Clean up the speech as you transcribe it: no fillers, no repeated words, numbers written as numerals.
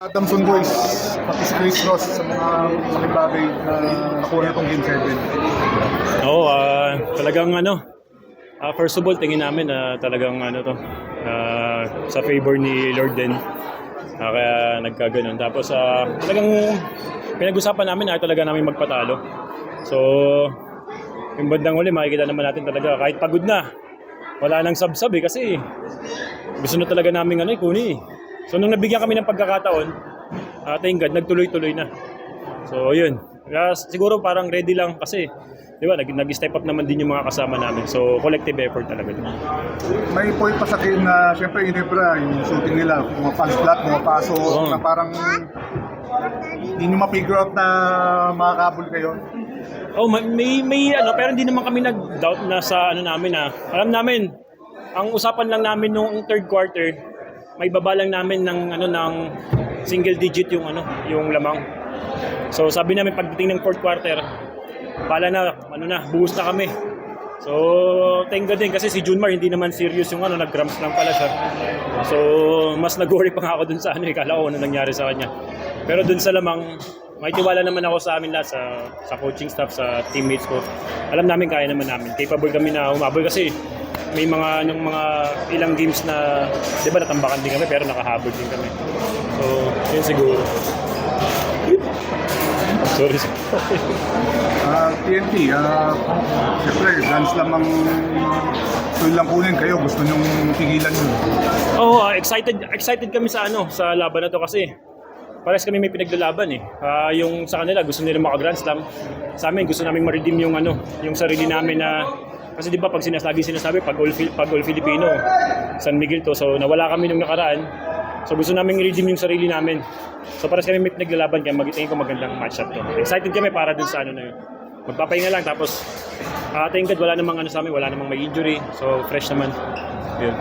Adamson Boys, pati si Chris Ross sa mga malaking bagay na nakuha na itong Game 7. Oo, talagang first of all, tingin namin na talagang sa favor ni Lord din. Kaya nagkaganon. Tapos talagang pinag-usapan namin na talaga namin magpatalo. So, yung bandang huli, makikita naman natin talaga kahit pagod na. Wala nang sab-sab kasi gusto na talaga namin kunin. So nung nabigyan kami ng pagkakataon, thank God, nagtuloy-tuloy na. So yun. Kaya siguro parang ready lang kasi, di ba, nag-step up naman din yung mga kasama namin. So collective effort talaga din. May point pa sa game na siyempre Ginebra, yung shooting nila, mga fast flat, mga paso, na parang hindi nyo ma-figure out na makakabol kayo. Oh, may pero hindi naman kami nag-doubt na sa namin alam namin, ang usapan lang namin nung third quarter, may baba lang namin ng single digit yung lamang. So sabi namin pagdating ng fourth quarter, pala na buhos na kami. So thank God din kasi si Junmar hindi naman serious yung nag-cramps lang pala siya. So mas nag-worry pa nga ako dun sa kala ko nangyari sa kanya. Pero dun sa lamang, may tiwala naman ako sa amin lahat, sa coaching staff, sa teammates ko. Alam namin kaya naman namin. Capable kami na humabol kasi may mga ilang games na, di ba, natambakan din kami pero nakahabol din kami. So, yun siguro. Sorry. TNT, siyempre, guns lamang tuloy lang kunin kayo. Gusto nyong tigilan yun. Excited kami sa sa laban na to kasi pares kami may pinaglalaban yung sa kanila gusto nila maka-Grand Slam. Sa amin gusto naming ma-redeem yung sarili namin na kasi di ba pag sinasabi pag all Filipino, San Miguel to, so nawala kami nung nakaraan. So gusto namin i-redeem yung sarili namin. So pares kami may pinaglalaban kaya tingin ko magandang match up to. Excited kami para dun sa na yun. Magpapahinga lang tapos thank God wala namang sa amin, wala namang may injury. So fresh naman. Yun.